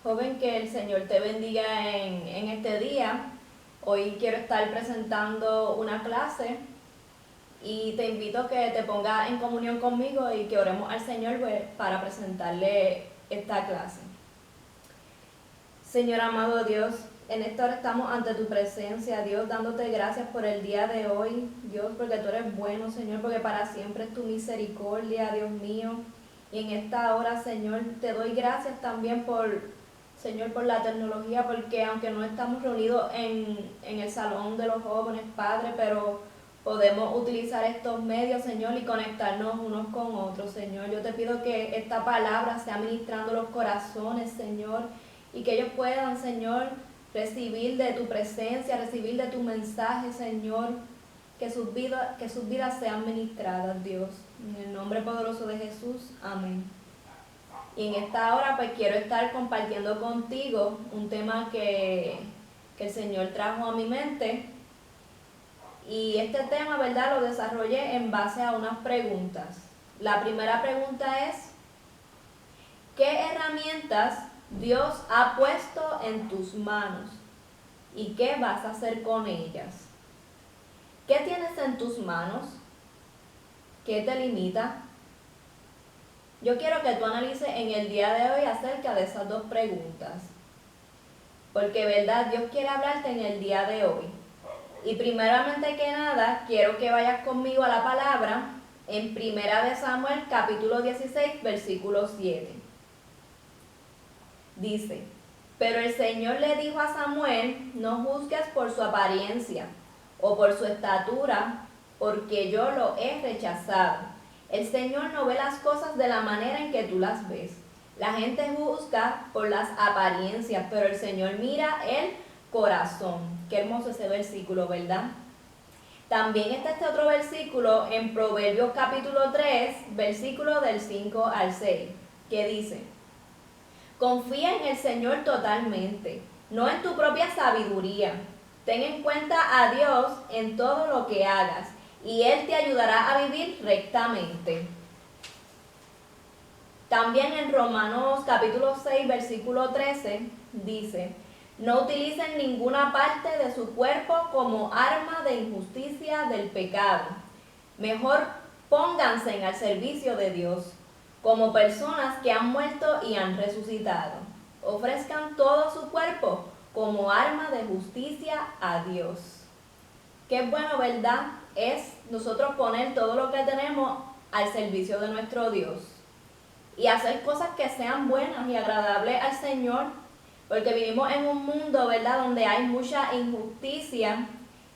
Joven, que el Señor te bendiga en este día. Hoy quiero estar presentando una clase y te invito a que te pongas en comunión conmigo y que oremos al Señor para presentarle esta clase. Señor amado Dios, en esta hora estamos ante tu presencia, Dios, dándote gracias por el día de hoy, Dios, porque tú eres bueno, Señor, porque para siempre es tu misericordia, Dios mío. Y en esta hora, Señor, te doy gracias también Señor, por la tecnología, porque aunque no estamos reunidos en el salón de los jóvenes, Padre, pero podemos utilizar estos medios, Señor, y conectarnos unos con otros, Señor. Yo te pido que esta palabra sea ministrando los corazones, Señor, y que ellos puedan, Señor, recibir de tu presencia, recibir de tu mensaje, Señor, que sus vidas sean ministradas, Dios. En el nombre poderoso de Jesús, amén. Y en esta hora pues quiero estar compartiendo contigo un tema que el Señor trajo a mi mente. Y este tema, ¿verdad?, lo desarrollé en base a unas preguntas. La primera pregunta es, ¿qué herramientas Dios ha puesto en tus manos? ¿Y qué vas a hacer con ellas? ¿Qué tienes en tus manos? ¿Qué te limita? Yo quiero que tú analices en el día de hoy acerca de esas dos preguntas. Porque, ¿verdad?, Dios quiere hablarte en el día de hoy. Y primeramente que nada, quiero que vayas conmigo a la palabra en 1 de Samuel, capítulo 16, versículo 7. Dice, pero el Señor le dijo a Samuel, no juzgues por su apariencia o por su estatura, porque yo lo he rechazado. El Señor no ve las cosas de la manera en que tú las ves. La gente juzga por las apariencias, pero el Señor mira el corazón. Qué hermoso ese versículo, ¿verdad? También está este otro versículo en Proverbios capítulo 3, versículo del 5 al 6, que dice, confía en el Señor totalmente, no en tu propia sabiduría. Ten en cuenta a Dios en todo lo que hagas, y Él te ayudará a vivir rectamente. También en Romanos capítulo 6, versículo 13, dice, no utilicen ninguna parte de su cuerpo como arma de injusticia del pecado. Mejor pónganse al servicio de Dios, como personas que han muerto y han resucitado. Ofrezcan todo su cuerpo como arma de justicia a Dios. Qué bueno, ¿verdad? Es nosotros poner todo lo que tenemos al servicio de nuestro Dios y hacer cosas que sean buenas y agradables al Señor, porque vivimos en un mundo, ¿verdad?, donde hay mucha injusticia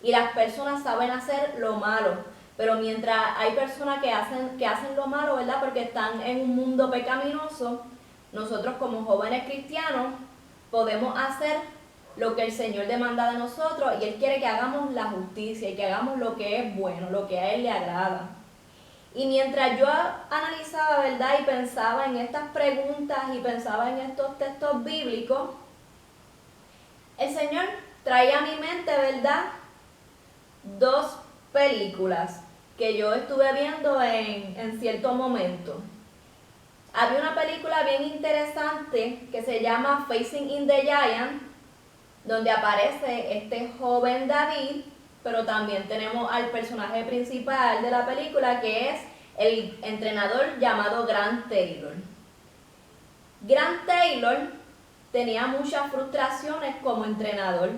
y las personas saben hacer lo malo, pero mientras hay personas que hacen lo malo, ¿verdad?, porque están en un mundo pecaminoso, nosotros como jóvenes cristianos podemos hacer lo que el Señor demanda de nosotros, y Él quiere que hagamos la justicia y que hagamos lo que es bueno, lo que a Él le agrada. Y mientras yo analizaba, ¿verdad?, y pensaba en estas preguntas y pensaba en estos textos bíblicos, el Señor traía a mi mente, ¿verdad?, dos películas que yo estuve viendo en cierto momento. Había una película bien interesante que se llama Facing in the Giant, donde aparece este joven David, pero también tenemos al personaje principal de la película, que es el entrenador llamado Grant Taylor. Grant Taylor tenía muchas frustraciones como entrenador,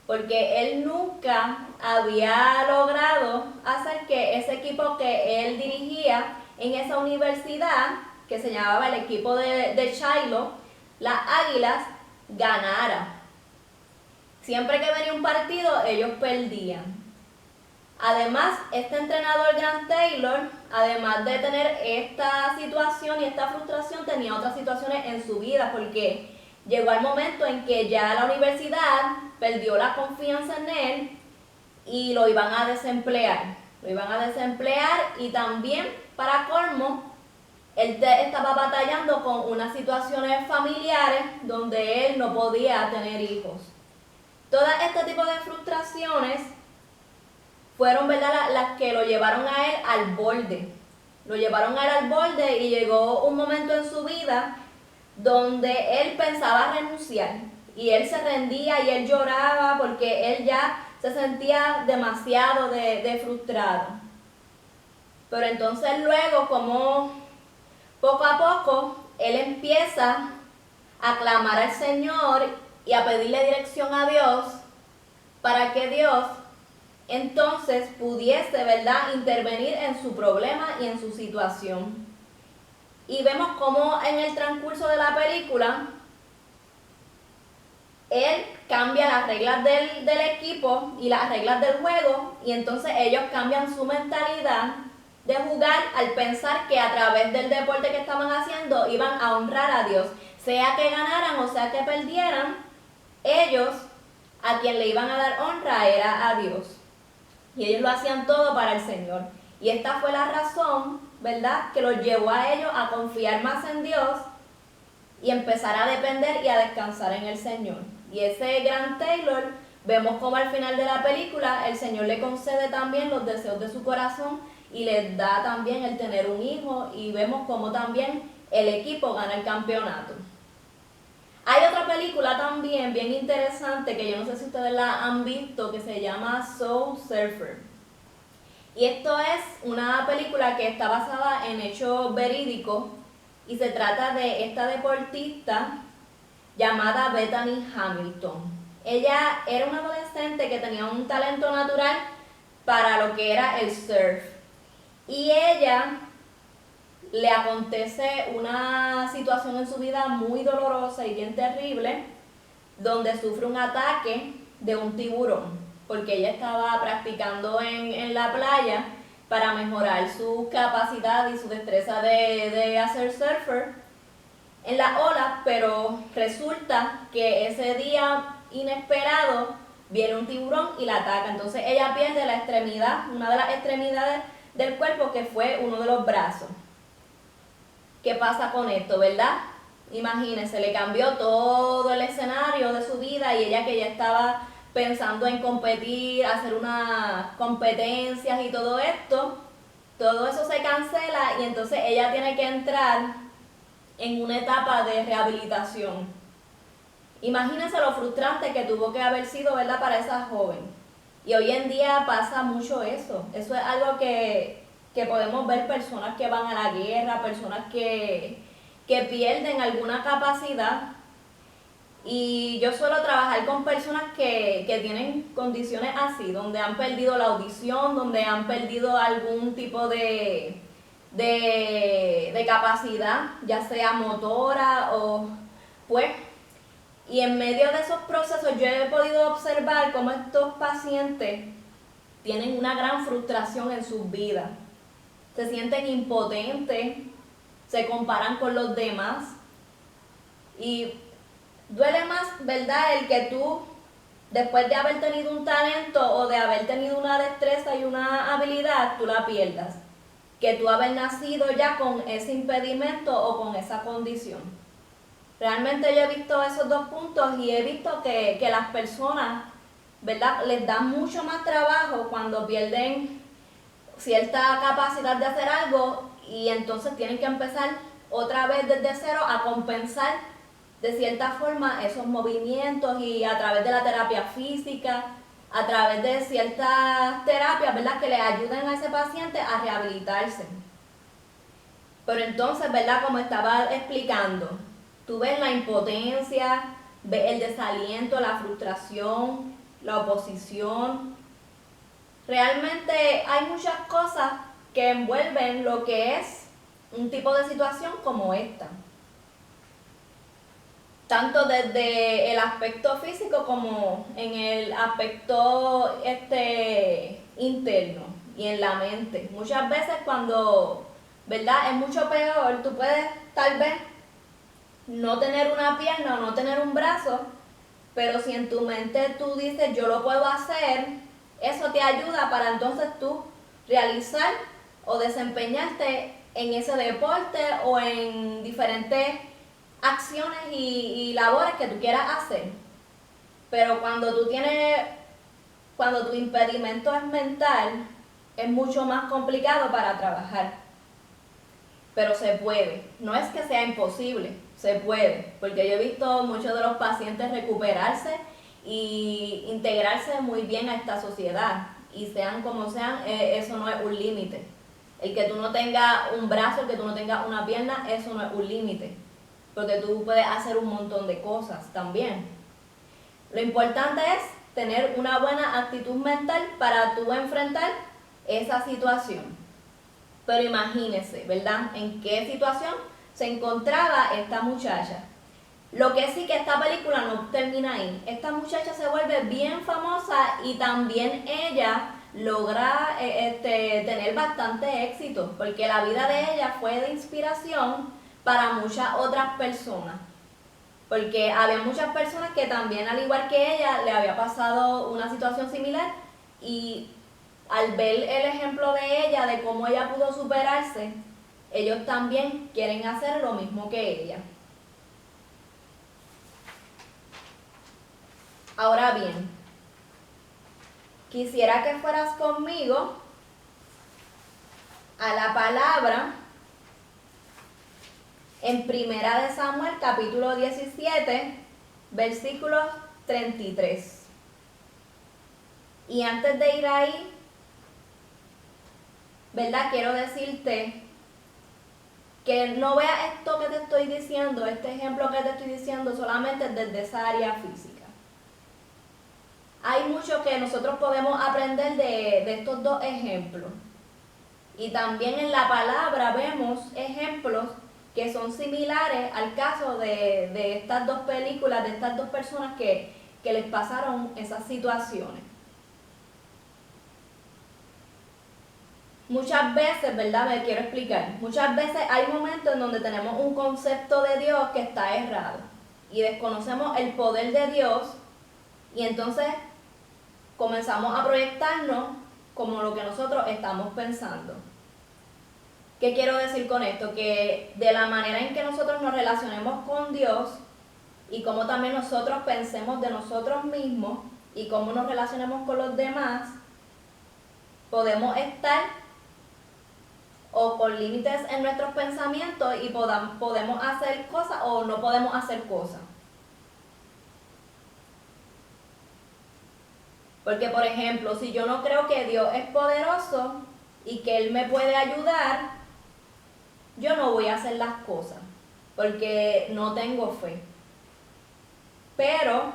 porque él nunca había logrado hacer que ese equipo que él dirigía en esa universidad, que se llamaba el equipo de Shiloh, las Águilas, ganara. Siempre que venía un partido, ellos perdían. Además, este entrenador Grant Taylor, además de tener esta situación y esta frustración, tenía otras situaciones en su vida, porque llegó el momento en que ya la universidad perdió la confianza en él y lo iban a desemplear. Lo iban a desemplear, y también, para colmo, él estaba batallando con unas situaciones familiares donde él no podía tener hijos. Todo este tipo de frustraciones fueron, ¿verdad?, las que lo llevaron a él al borde. Lo llevaron a él al borde, y llegó un momento en su vida donde él pensaba renunciar y él se rendía y él lloraba porque él ya se sentía demasiado de frustrado. Pero entonces luego, como poco a poco, él empieza a clamar al Señor y a pedirle dirección a Dios para que Dios entonces pudiese, ¿verdad?, intervenir en su problema y en su situación. Y vemos cómo en el transcurso de la película él cambia las reglas del equipo y las reglas del juego, y entonces ellos cambian su mentalidad de jugar al pensar que a través del deporte que estaban haciendo iban a honrar a Dios. Sea que ganaran o sea que perdieran, ellos a quien le iban a dar honra era a Dios. Y ellos lo hacían todo para el Señor. Y esta fue la razón, ¿verdad?, que los llevó a ellos a confiar más en Dios y empezar a depender y a descansar en el Señor. Y ese gran Taylor, vemos como al final de la película el Señor le concede también los deseos de su corazón y les da también el tener un hijo, y vemos como también el equipo gana el campeonato. Hay otra película también bien interesante que yo no sé si ustedes la han visto, que se llama Soul Surfer. Y esto es una película que está basada en hechos verídicos y se trata de esta deportista llamada Bethany Hamilton. Ella era una adolescente que tenía un talento natural para lo que era el surf. Y ella le acontece una situación en su vida muy dolorosa y bien terrible, donde sufre un ataque de un tiburón, porque ella estaba practicando en la playa para mejorar su capacidad y su destreza de hacer surfer en la ola, pero resulta que ese día inesperado viene un tiburón y la ataca. Entonces ella pierde la extremidad, una de las extremidades del cuerpo, que fue uno de los brazos. ¿Qué pasa con esto, verdad? Imagínense, le cambió todo el escenario de su vida, y ella, que ya estaba pensando en competir, hacer unas competencias y todo esto, todo eso se cancela, y entonces ella tiene que entrar en una etapa de rehabilitación. Imagínense lo frustrante que tuvo que haber sido, ¿verdad?, para esa joven. Y hoy en día pasa mucho eso. Eso es algo que podemos ver, personas que van a la guerra, personas que pierden alguna capacidad. Y yo suelo trabajar con personas que tienen condiciones así, donde han perdido la audición, donde han perdido algún tipo de capacidad, ya sea motora o pues. Y en medio de esos procesos yo he podido observar cómo estos pacientes tienen una gran frustración en sus vidas. Se sienten impotentes, se comparan con los demás, y duele más, ¿verdad?, el que tú, después de haber tenido un talento o de haber tenido una destreza y una habilidad, tú la pierdas, que tú haber nacido ya con ese impedimento o con esa condición. Realmente yo he visto esos dos puntos, y he visto que las personas, ¿verdad?, les da mucho más trabajo cuando pierden cierta capacidad de hacer algo, y entonces tienen que empezar otra vez desde cero a compensar de cierta forma esos movimientos, y a través de la terapia física, a través de ciertas terapias, ¿verdad?, que le ayuden a ese paciente a rehabilitarse. Pero entonces, ¿verdad?, como estaba explicando, tú ves la impotencia, ves el desaliento, la frustración, la oposición. Realmente hay muchas cosas que envuelven lo que es un tipo de situación como esta. Tanto desde el aspecto físico como en el aspecto interno y en la mente. Muchas veces cuando, ¿verdad?, es mucho peor, tú puedes tal vez no tener una pierna o no tener un brazo, pero si en tu mente tú dices yo lo puedo hacer, eso te ayuda para entonces tú realizar o desempeñarte en ese deporte o en diferentes acciones y labores que tú quieras hacer. Pero cuando tu impedimento es mental, es mucho más complicado para trabajar. Pero se puede, no es que sea imposible, se puede, porque yo he visto muchos de los pacientes recuperarse y integrarse muy bien a esta sociedad, y sean como sean, eso no es un límite. El que tú no tengas un brazo, el que tú no tengas una pierna, eso no es un límite, porque tú puedes hacer un montón de cosas también. Lo importante es tener una buena actitud mental para tú enfrentar esa situación. Pero imagínense, ¿verdad? ¿En qué situación se encontraba esta muchacha? Lo que sí que esta película no termina ahí. Esta muchacha se vuelve bien famosa y también ella logra tener bastante éxito, porque la vida de ella fue de inspiración para muchas otras personas. Porque había muchas personas que también, al igual que ella, le había pasado una situación similar, y al ver el ejemplo de ella, de cómo ella pudo superarse, ellos también quieren hacer lo mismo que ella. Ahora bien, quisiera que fueras conmigo a la palabra en Primera de Samuel, capítulo 17, versículo 33. Y antes de ir ahí, ¿verdad? Quiero decirte que no veas esto que te estoy diciendo, este ejemplo que te estoy diciendo, solamente desde esa área física. Hay mucho que nosotros podemos aprender de estos dos ejemplos. Y también en la palabra vemos ejemplos que son similares al caso de estas dos películas, de estas dos personas que les pasaron esas situaciones. Muchas veces, ¿verdad? Me quiero explicar. Muchas veces hay momentos en donde tenemos un concepto de Dios que está errado y desconocemos el poder de Dios, y entonces comenzamos a proyectarnos como lo que nosotros estamos pensando. ¿Qué quiero decir con esto? Que de la manera en que nosotros nos relacionemos con Dios y cómo también nosotros pensemos de nosotros mismos y cómo nos relacionemos con los demás, podemos estar o con límites en nuestros pensamientos y podemos hacer cosas o no podemos hacer cosas. Porque, por ejemplo, si yo no creo que Dios es poderoso y que Él me puede ayudar, yo no voy a hacer las cosas, porque no tengo fe. Pero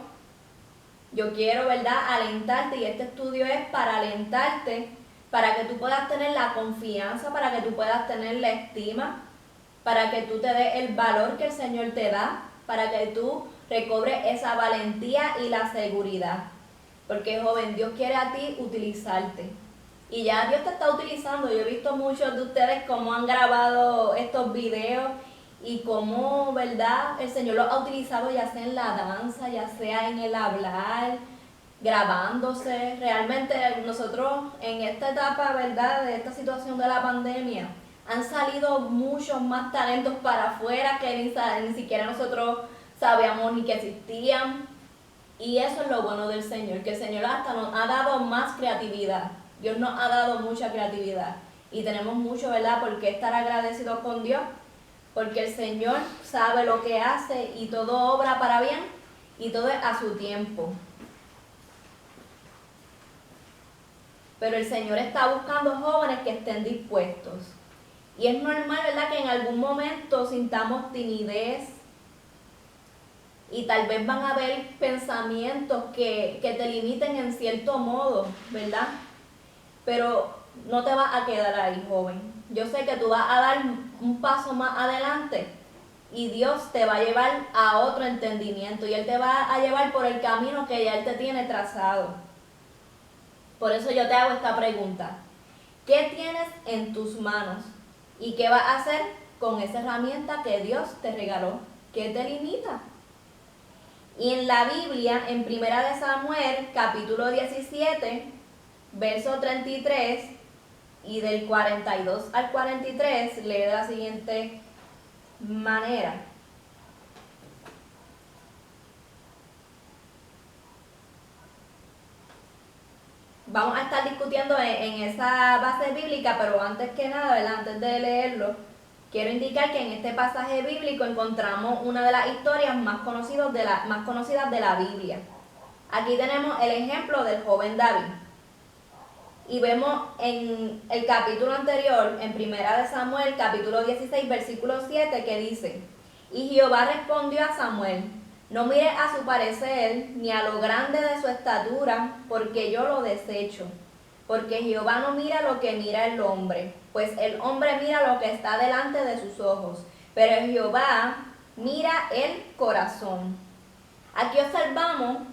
yo quiero, ¿verdad?, alentarte, y este estudio es para alentarte, para que tú puedas tener la confianza, para que tú puedas tener la estima, para que tú te des el valor que el Señor te da, para que tú recobres esa valentía y la seguridad. Porque, joven, Dios quiere a ti utilizarte. Y ya Dios te está utilizando. Yo he visto muchos de ustedes cómo han grabado estos videos y cómo, ¿verdad?, el Señor los ha utilizado, ya sea en la danza, ya sea en el hablar, grabándose. Realmente nosotros en esta etapa, ¿verdad?, de esta situación de la pandemia, han salido muchos más talentos para afuera que ni siquiera nosotros sabíamos ni que existían. Y eso es lo bueno del Señor, que el Señor hasta nos ha dado más creatividad. Dios nos ha dado mucha creatividad. Y tenemos mucho, ¿verdad?, por qué estar agradecidos con Dios. Porque el Señor sabe lo que hace y todo obra para bien y todo es a su tiempo. Pero el Señor está buscando jóvenes que estén dispuestos. Y es normal, ¿verdad?, que en algún momento sintamos timidez, y tal vez van a haber pensamientos que te limiten en cierto modo, ¿verdad? Pero no te vas a quedar ahí, joven. Yo sé que tú vas a dar un paso más adelante y Dios te va a llevar a otro entendimiento, y Él te va a llevar por el camino que ya Él te tiene trazado. Por eso yo te hago esta pregunta. ¿Qué tienes en tus manos? ¿Y qué vas a hacer con esa herramienta que Dios te regaló? ¿Qué te limita? Y en la Biblia, en Primera de Samuel, capítulo 17, verso 33, y del 42 al 43, lee de la siguiente manera. Vamos a estar discutiendo en esa base bíblica, pero antes que nada, ¿verdad?, antes de leerlo, quiero indicar que en este pasaje bíblico encontramos una de las historias más conocidas de la Biblia. Aquí tenemos el ejemplo del joven David. Y vemos en el capítulo anterior, en 1 Samuel, capítulo 16, versículo 7, que dice: Y Jehová respondió a Samuel: No mires a su parecer, ni a lo grande de su estatura, porque yo lo desecho. Porque Jehová no mira lo que mira el hombre, pues el hombre mira lo que está delante de sus ojos, pero Jehová mira el corazón. Aquí observamos,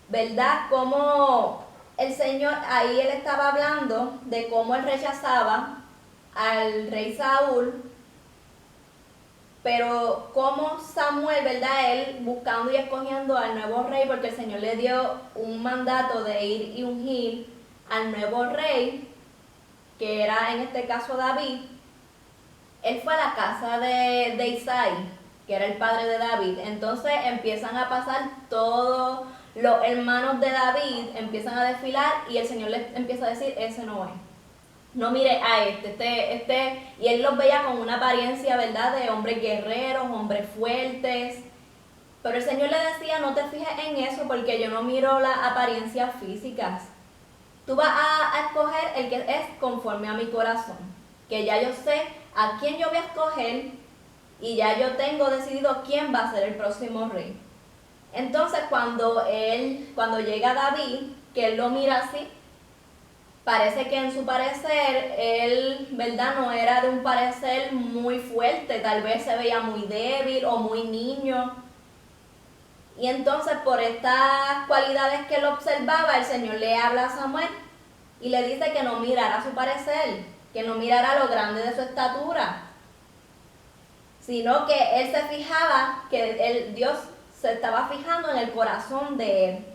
¿verdad?, cómo el Señor, ahí él estaba hablando de cómo él rechazaba al rey Saúl, pero como Samuel, ¿verdad?, él buscando y escogiendo al nuevo rey, porque el Señor le dio un mandato de ir y ungir al nuevo rey, que era en este caso David. Él fue a la casa de Isaí, que era el padre de David. Entonces empiezan a pasar todos los hermanos de David, empiezan a desfilar y el Señor les empieza a decir: ese no es. No mire a este, y él los veía con una apariencia, ¿verdad?, de hombres guerreros, hombres fuertes. Pero el Señor le decía: no te fijes en eso, porque yo no miro las apariencias físicas. Tú vas a escoger el que es conforme a mi corazón, que ya yo sé a quién yo voy a escoger y ya yo tengo decidido quién va a ser el próximo rey. Entonces cuando llega David, que él lo mira así, parece que en su parecer, él, ¿verdad?, no era de un parecer muy fuerte, tal vez se veía muy débil o muy niño. Y entonces por estas cualidades que él observaba, el Señor le habla a Samuel y le dice que no mirara su parecer, que no mirara lo grande de su estatura, sino que él se fijaba, que Dios se estaba fijando en el corazón de él.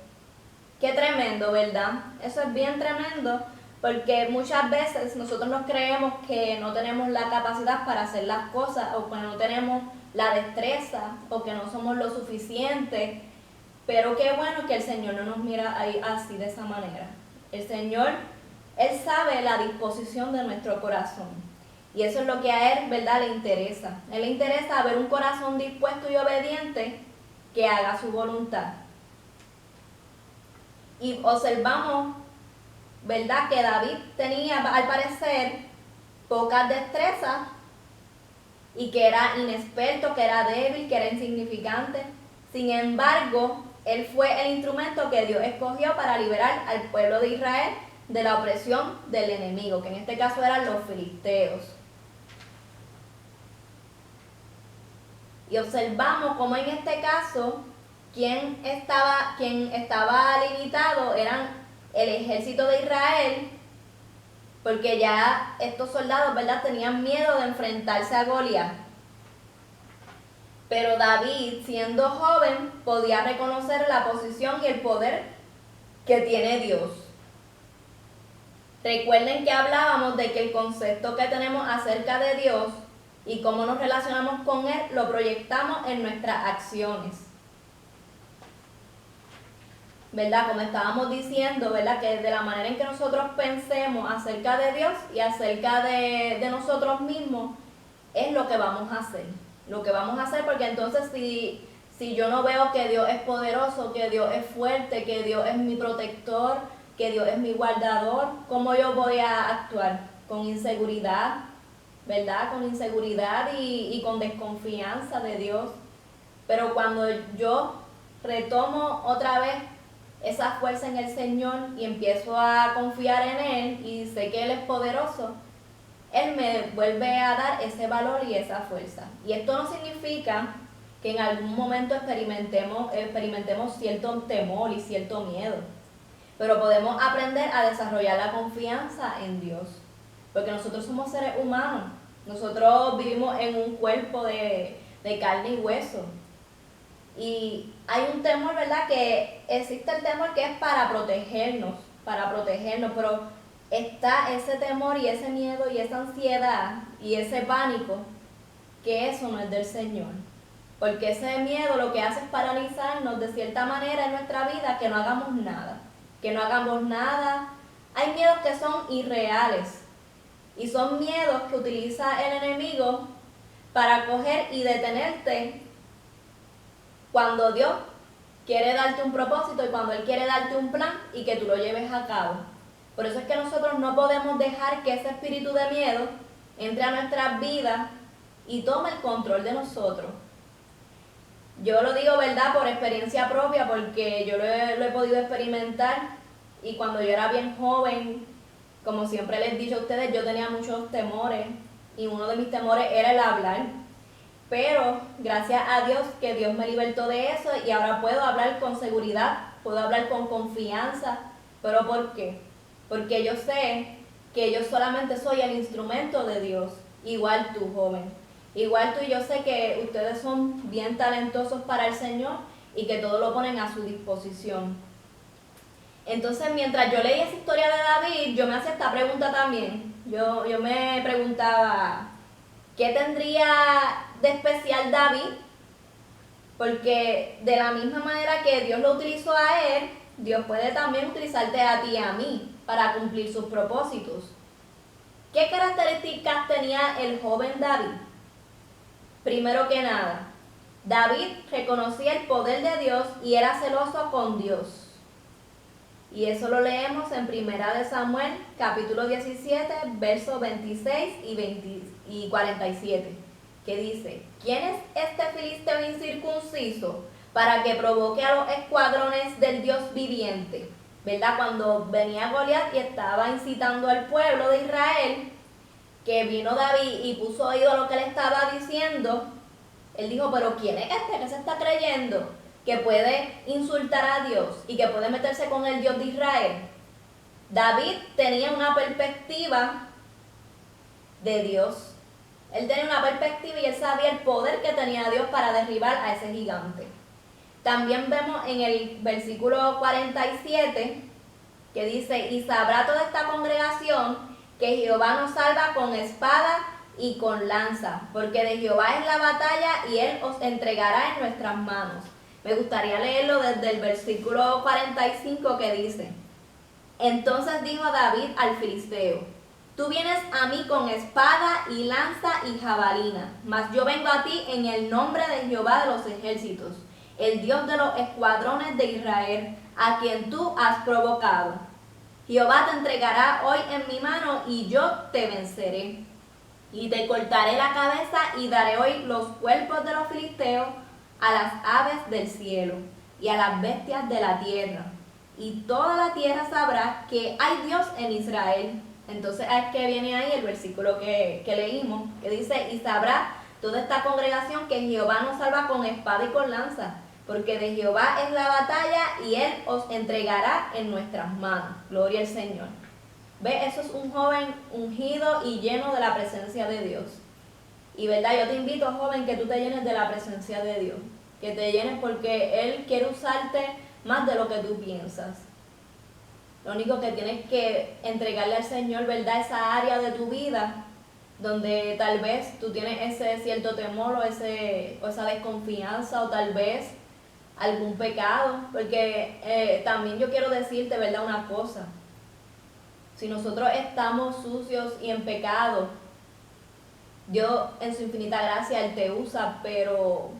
Qué tremendo, ¿verdad? Eso es bien tremendo, porque muchas veces nosotros nos creemos que no tenemos la capacidad para hacer las cosas, o que no tenemos la destreza, o que no somos lo suficiente. Pero qué bueno que el Señor no nos mira ahí así, de esa manera. El Señor, Él sabe la disposición de nuestro corazón. Y eso es lo que a Él, ¿verdad?, le interesa. A Él le interesa ver un corazón dispuesto y obediente que haga su voluntad. Y observamos, ¿verdad?, que David tenía, al parecer, pocas destrezas y que era inexperto, que era débil, que era insignificante. Sin embargo, él fue el instrumento que Dios escogió para liberar al pueblo de Israel de la opresión del enemigo, que en este caso eran los filisteos. Y observamos cómo en este caso quien estaba limitado eran el ejército de Israel, porque ya estos soldados, ¿verdad?, tenían miedo de enfrentarse a Goliat. Pero David, siendo joven, podía reconocer la posición y el poder que tiene Dios. Recuerden que hablábamos de que el concepto que tenemos acerca de Dios y cómo nos relacionamos con Él lo proyectamos en nuestras acciones, ¿verdad? Como estábamos diciendo, ¿verdad?, que de la manera en que nosotros pensemos acerca de Dios y acerca de nosotros mismos es lo que vamos a hacer. Lo que vamos a hacer, porque entonces si yo no veo que Dios es poderoso, que Dios es fuerte, que Dios es mi protector, que Dios es mi guardador, ¿cómo yo voy a actuar? Con inseguridad, ¿verdad? Con inseguridad y con desconfianza de Dios. Pero cuando yo retomo otra vez esa fuerza en el Señor y empiezo a confiar en Él y sé que Él es poderoso, Él me vuelve a dar ese valor y esa fuerza. Y esto no significa que en algún momento experimentemos cierto temor y cierto miedo, pero podemos aprender a desarrollar la confianza en Dios, porque nosotros somos seres humanos, nosotros vivimos en un cuerpo de carne y hueso, y hay un temor, ¿verdad?, que existe el temor que es para protegernos, pero está ese temor y ese miedo y esa ansiedad y ese pánico, que eso no es del Señor. Porque ese miedo lo que hace es paralizarnos de cierta manera en nuestra vida, que no hagamos nada. Hay miedos que son irreales, Y son miedos que utiliza el enemigo para coger y detenerte cuando Dios quiere darte un propósito y cuando Él quiere darte un plan y que tú lo lleves a cabo. Por eso es que nosotros no podemos dejar que ese espíritu de miedo entre a nuestras vidas y tome el control de nosotros. Yo lo digo, ¿verdad?, por experiencia propia, porque yo lo he podido experimentar, y cuando yo era bien joven, como siempre les he dicho a ustedes, yo tenía muchos temores, y uno de mis temores era el hablar. Pero gracias a Dios que Dios me libertó de eso y ahora puedo hablar con seguridad, puedo hablar con confianza. ¿Pero por qué? Porque yo sé que yo solamente soy el instrumento de Dios, igual tú, joven. Igual tú, y yo sé que ustedes son bien talentosos para el Señor y que todo lo ponen a su disposición. Entonces, mientras yo leía esa historia de David, yo me hacía esta pregunta también. Yo me preguntaba, ¿qué tendría de especial David? Porque de la misma manera que Dios lo utilizó a él, Dios puede también utilizarte a ti y a mí para cumplir sus propósitos. ¿Qué características tenía el joven David? Primero que nada, David reconocía el poder de Dios y era celoso con Dios. Y eso lo leemos en 1 Samuel, capítulo 17, versos 26 y 47, que dice: ¿Quién es este filisteo incircunciso para que provoque a los escuadrones del Dios viviente? ¿Verdad? Cuando venía Goliat y estaba incitando al pueblo de Israel, que vino David y puso oído a lo que le estaba diciendo, él dijo, pero ¿quién es este que se está creyendo que puede insultar a Dios y que puede meterse con el Dios de Israel? David tenía una perspectiva de Dios. Él tenía una perspectiva y él sabía el poder que tenía Dios para derribar a ese gigante. También vemos en el versículo 47 que dice: y sabrá toda esta congregación que Jehová nos salva con espada y con lanza, porque de Jehová es la batalla y Él os entregará en nuestras manos. Me gustaría leerlo desde el versículo 45 que dice: entonces dijo David al filisteo: tú vienes a mí con espada y lanza y jabalina, mas yo vengo a ti en el nombre de Jehová de los ejércitos, el Dios de los escuadrones de Israel, a quien tú has provocado. Jehová te entregará hoy en mi mano y yo te venceré. Y te cortaré la cabeza y daré hoy los cuerpos de los filisteos a las aves del cielo y a las bestias de la tierra. Y toda la tierra sabrá que hay Dios en Israel. Entonces es que viene ahí el versículo que leímos, que dice: y sabrá toda esta congregación que Jehová nos salva con espada y con lanza, porque de Jehová es la batalla y Él os entregará en nuestras manos. Gloria al Señor. ¿Ve? Eso es un joven ungido y lleno de la presencia de Dios. Y verdad, yo te invito, joven, que tú te llenes de la presencia de Dios. Que te llenes porque Él quiere usarte más de lo que tú piensas. Lo único que tienes que entregarle al Señor, ¿verdad?, esa área de tu vida donde tal vez tú tienes ese cierto temor o esa desconfianza, o tal vez algún pecado. Porque también yo quiero decirte, ¿verdad?, una cosa. Si nosotros estamos sucios y en pecado, Dios en su infinita gracia Él te usa, pero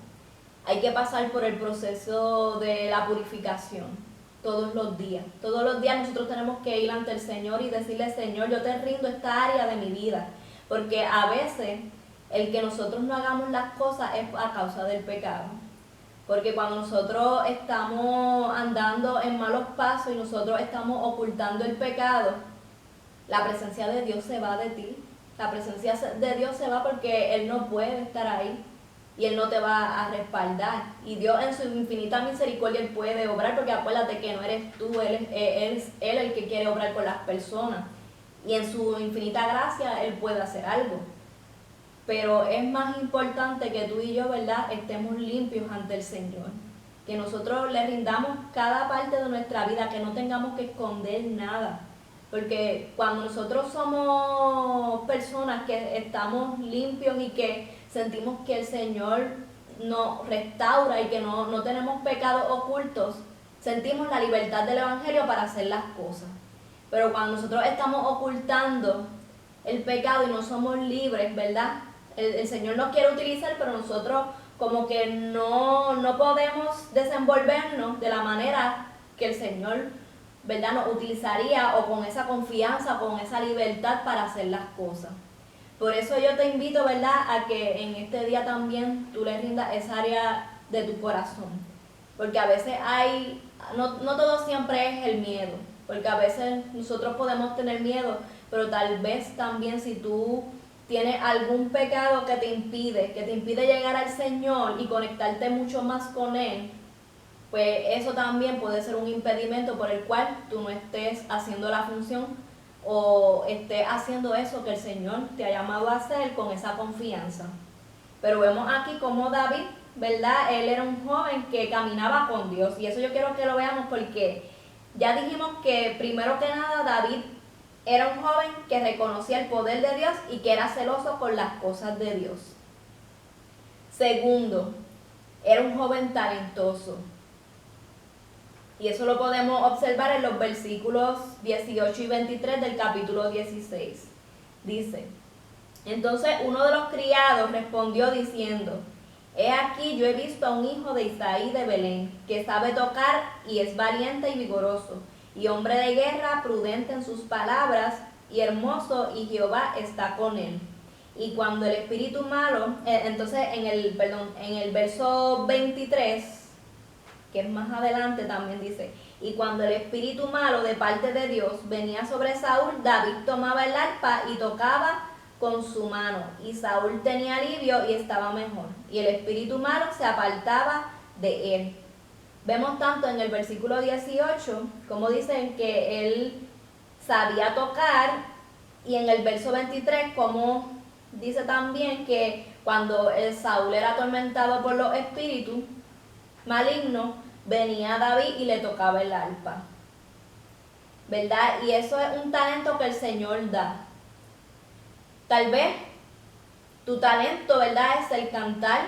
hay que pasar por el proceso de la purificación todos los días. Todos los días nosotros tenemos que ir ante el Señor y decirle: Señor, yo te rindo esta área de mi vida. Porque a veces el que nosotros no hagamos las cosas es a causa del pecado. Porque cuando nosotros estamos andando en malos pasos y nosotros estamos ocultando el pecado, la presencia de Dios se va de ti. La presencia de Dios se va porque Él no puede estar ahí y Él no te va a respaldar. Y Dios en su infinita misericordia Él puede obrar, porque acuérdate que no eres tú, Él es Él el que quiere obrar con las personas. Y en su infinita gracia Él puede hacer algo. Pero es más importante que tú y yo, ¿verdad?, estemos limpios ante el Señor. Que nosotros le rindamos cada parte de nuestra vida, que no tengamos que esconder nada. Porque cuando nosotros somos personas que estamos limpios y que sentimos que el Señor nos restaura y que no tenemos pecados ocultos, sentimos la libertad del Evangelio para hacer las cosas. Pero cuando nosotros estamos ocultando el pecado y no somos libres, ¿verdad? El Señor nos quiere utilizar, pero nosotros como que no podemos desenvolvernos de la manera que el Señor, ¿verdad?, nos utilizaría, o con esa confianza, con esa libertad para hacer las cosas. Por eso yo te invito, ¿verdad?, a que en este día también tú le rindas esa área de tu corazón. Porque a veces no todo siempre es el miedo. Porque a veces nosotros podemos tener miedo, pero tal vez también si tú tienes algún pecado que te impide llegar al Señor y conectarte mucho más con Él, pues eso también puede ser un impedimento por el cual tú no estés haciendo la función o estés haciendo eso que el Señor te ha llamado a hacer con esa confianza. Pero vemos aquí como David, ¿verdad? Él era un joven que caminaba con Dios, y eso yo quiero que lo veamos porque ya dijimos que primero que nada David era un joven que reconocía el poder de Dios y que era celoso con las cosas de Dios. Segundo, era un joven talentoso. Y eso lo podemos observar en los versículos 18 y 23 del capítulo 16. Dice: entonces uno de los criados respondió diciendo: he aquí, yo he visto a un hijo de Isaí de Belén, que sabe tocar y es valiente y vigoroso, y hombre de guerra, prudente en sus palabras, y hermoso, y Jehová está con él. Y cuando el espíritu malo, entonces en el verso 23, que es más adelante, también dice: y cuando el espíritu malo de parte de Dios venía sobre Saúl, David tomaba el arpa y tocaba con su mano, y Saúl tenía alivio y estaba mejor, y el espíritu malo se apartaba de él. Vemos tanto en el versículo 18 como dicen que él sabía tocar, y en el verso 23 como dice también que cuando el Saúl era atormentado por los espíritus malignos, venía David y le tocaba el arpa, ¿verdad? Y eso es un talento que el Señor da. Tal vez tu talento, ¿verdad?, es el cantar.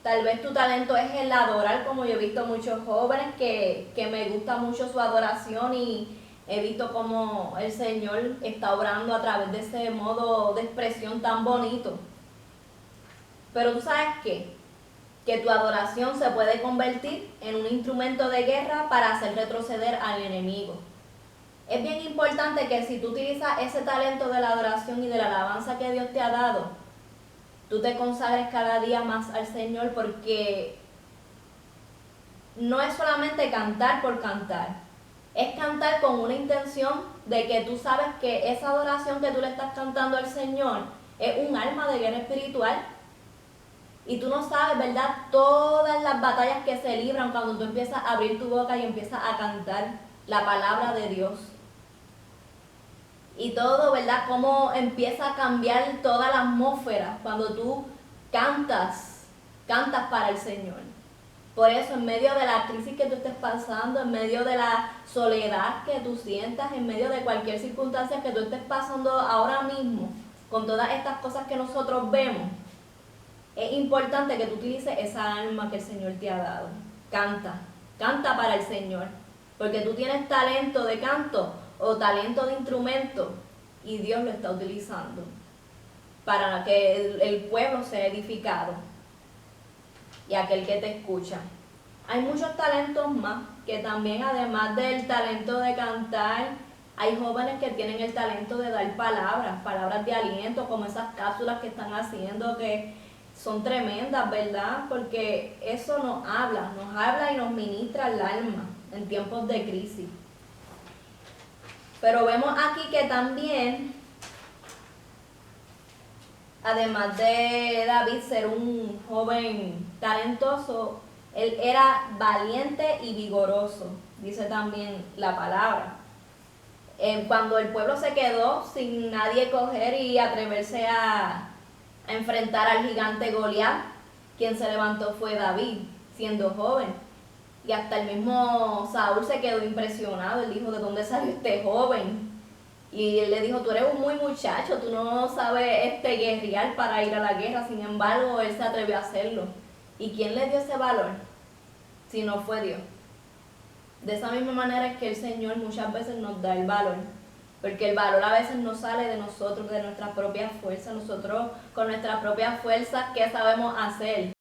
Tal vez tu talento es el adorar, como yo he visto muchos jóvenes que me gusta mucho su adoración, y he visto cómo el Señor está obrando a través de ese modo de expresión tan bonito. Pero tú sabes qué, que tu adoración se puede convertir en un instrumento de guerra para hacer retroceder al enemigo. Es bien importante que si tú utilizas ese talento de la adoración y de la alabanza que Dios te ha dado, tú te consagres cada día más al Señor, porque no es solamente cantar por cantar, es cantar con una intención de que tú sabes que esa adoración que tú le estás cantando al Señor es un arma de guerra espiritual. Y tú no sabes, ¿verdad?, todas las batallas que se libran cuando tú empiezas a abrir tu boca y empiezas a cantar la palabra de Dios. Y todo, ¿verdad?, cómo empieza a cambiar toda la atmósfera cuando tú cantas para el Señor. Por eso, en medio de la crisis que tú estés pasando, en medio de la soledad que tú sientas, en medio de cualquier circunstancia que tú estés pasando ahora mismo, con todas estas cosas que nosotros vemos, es importante que tú utilices esa alma que el Señor te ha dado. Canta para el Señor, porque tú tienes talento de canto o talento de instrumento, y Dios lo está utilizando para que el pueblo sea edificado y aquel que te escucha. Hay muchos talentos más que también, además del talento de cantar, hay jóvenes que tienen el talento de dar palabras de aliento, como esas cápsulas que están haciendo, que son tremendas, ¿verdad? Porque eso nos habla y nos ministra el alma en tiempos de crisis. Pero vemos aquí que también, además de David ser un joven talentoso, él era valiente y vigoroso, dice también la palabra. Cuando el pueblo se quedó sin nadie coger y atreverse a enfrentar al gigante Goliat, quien se levantó fue David, siendo joven. Y hasta el mismo Saúl se quedó impresionado. Él dijo: ¿de dónde salió este joven? Y él le dijo: tú eres un muy muchacho, tú no sabes guerrear para ir a la guerra. Sin embargo, él se atrevió a hacerlo. ¿Y quién le dio ese valor? Si no fue Dios. De esa misma manera es que el Señor muchas veces nos da el valor. porque el valor a veces no sale de nosotros, de nuestras propias fuerzas. Nosotros con nuestras propias fuerzas, ¿qué sabemos hacer?